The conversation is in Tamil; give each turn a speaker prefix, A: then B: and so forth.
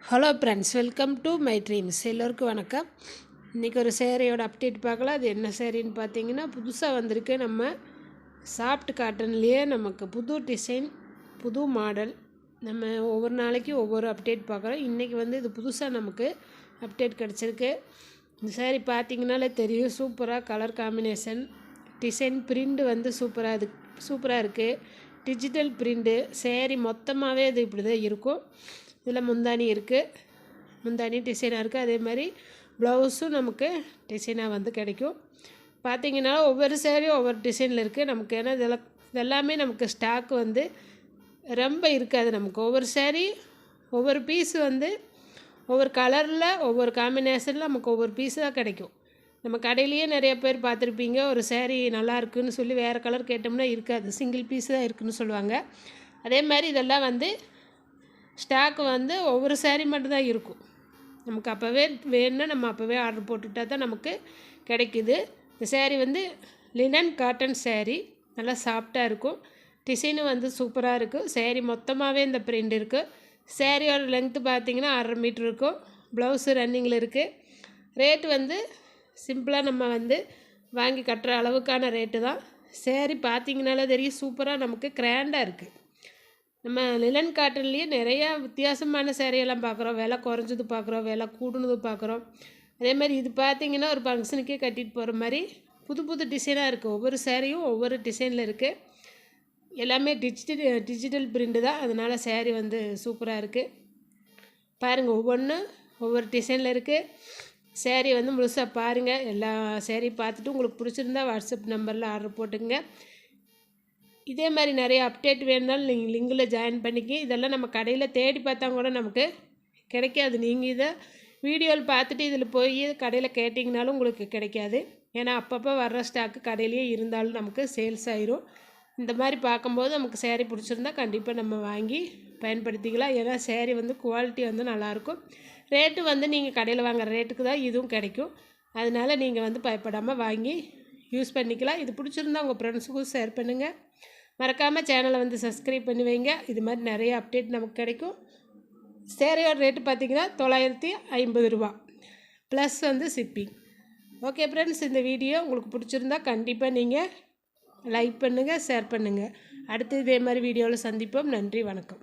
A: Hello friends, welcome to my dreams. எல்லோருக்கும் வணக்கம். இன்றைக்கி ஒரு சேரீயோட அப்டேட் பார்க்கலாம். அது என்ன சேரீன்னு பார்த்தீங்கன்னா, புதுசாக வந்திருக்கு. நம்ம சாஃப்ட் காட்டன்லேயே நமக்கு புது டிசைன், புது மாடல். நம்ம ஒவ்வொரு நாளைக்கு ஒவ்வொரு அப்டேட் பார்க்குறோம். இன்றைக்கி இது புதுசாக நமக்கு அப்டேட் கிடச்சிருக்கு. இந்த சேரீ பார்த்திங்கனாலே தெரியும். சூப்பராக கலர் காம்பினேஷன், டிசைன், பிரிண்ட் சூப்பராக இருக்குது. Digital print. சேரீ மொத்தமாகவே இது இப்படி தான் இருக்கும். இதில் முந்தானி இருக்குது, முந்தானி டிசைனாக இருக்குது. அதே மாதிரி ப்ளவுஸும் நமக்கு டிசைனாக கிடைக்கும். பார்த்திங்கன்னா ஒவ்வொரு சேரீயும் ஒவ்வொரு டிசைனில் இருக்குது நமக்கு. ஏன்னா இதெல்லாமே நமக்கு ஸ்டாக் ரொம்ப இருக்காது. நமக்கு ஒவ்வொரு சேரீ ஒவ்வொரு பீஸு ஒவ்வொரு கலரில் ஒவ்வொரு காம்பினேஷனில் நமக்கு ஒவ்வொரு பீஸு தான் கிடைக்கும். நம்ம கடையிலேயே நிறைய பேர் பார்த்துருப்பீங்க, ஒரு சேரீ நல்லா இருக்குதுன்னு சொல்லி வேறு கலர் கேட்டோம்னா இருக்காது, சிங்கிள் பீஸு தான் இருக்குதுன்னு சொல்லுவாங்க. அதே மாதிரி இதெல்லாம் ஸ்டாக்கு ஒவ்வொரு சேரீ மட்டும்தான் இருக்கும். நமக்கு அப்போவே வேணும்னா நம்ம அப்போவே ஆர்டர் போட்டுவிட்டால் தான் நமக்கு கிடைக்குது. இந்த சேரீ லினன் காட்டன் சேரீ, நல்லா சாஃப்டாக இருக்கும். டிசைனும் சூப்பராக இருக்குது. சேரீ மொத்தமாகவே இந்த பிரிண்ட் இருக்குது. சேரீயோட லென்த்து பார்த்திங்கன்னா 1.5 மீட்ரு இருக்கும். ப்ளவுஸு ரன்னிங்கில் இருக்குது. ரேட்டு சிம்பிளாக நம்ம வாங்கி கட்டுற அளவுக்கான ரேட்டு தான். சேரீ பார்த்திங்கனாலே தெரியும், சூப்பராக நமக்கு கிராண்டாக இருக்குது. நம்ம லினன் காட்டன்லேயே நிறையா வித்தியாசமான சேரீயெல்லாம் பார்க்குறோம். விலை குறைஞ்சது பார்க்குறோம், விலை கூடுனது பார்க்குறோம். அதே மாதிரி இது பார்த்திங்கன்னா ஒரு ஃபங்க்ஷனுக்கே கட்டிட்டு போகிற மாதிரி புது புது டிசைனாக இருக்குது. ஒவ்வொரு சேரீயும் ஒவ்வொரு டிசைனில் இருக்குது. எல்லாமே டிஜிட்டல் பிரிண்ட்டு தான். அதனால் சேரீ சூப்பராக இருக்குது. பாருங்கள், ஒவ்வொன்றும் ஒவ்வொரு டிசைனில் இருக்குது. சேரீ முழுசாக பாருங்கள். எல்லா சேரீ பார்த்துட்டு உங்களுக்கு பிடிச்சிருந்தா வாட்ஸ்அப் நம்பரில் ஆர்டர் போட்டுங்க. இதே மாதிரி நிறைய அப்டேட் வேணுனாலும் நீங்கள் லிங்கில் ஜாயின் பண்ணிக்கி. இதெல்லாம் நம்ம கடையில் தேடி பார்த்தா கூட நமக்கு கிடைக்காது. நீங்கள் இதை வீடியோவில் பார்த்துட்டு இதில் போய் கடையில் கேட்டிங்கனாலும் உங்களுக்கு கிடைக்காது. ஏன்னா அப்பப்போ வர்ற ஸ்டாக்கு கடையிலேயே இருந்தாலும் நமக்கு சேல்ஸ் ஆயிரும். இந்த மாதிரி பார்க்கும்போது நமக்கு சேரீ பிடிச்சிருந்தா கண்டிப்பாக நம்ம வாங்கி பயன்படுத்திக்கலாம். ஏன்னா சேரீ குவாலிட்டி நல்லாயிருக்கும். ரேட்டு நீங்கள் கடையில் வாங்குற ரேட்டுக்கு தான் இதுவும் கிடைக்கும். அதனால் நீங்கள் பயப்படாமல் வாங்கி யூஸ் பண்ணிக்கலாம். இது பிடிச்சிருந்தா உங்கள் ஃப்ரெண்ட்ஸுக்கும் ஷேர் பண்ணுங்கள். மறக்காமல் சேனலை சப்ஸ்கிரைப் பண்ணி வைங்க. இது மாதிரி நிறைய அப்டேட் நமக்கு கிடைக்கும். சேரீயோட ரேட்டு பார்த்திங்கன்னா 950 ரூபா ப்ளஸ் ஷிப்பிங். ஓகே ஃப்ரெண்ட்ஸ், இந்த வீடியோ உங்களுக்கு பிடிச்சிருந்தா கண்டிப்பாக நீங்கள் லைக் பண்ணுங்கள், ஷேர் பண்ணுங்கள். அடுத்து இதே மாதிரி வீடியோவில் சந்திப்போம். நன்றி, வணக்கம்.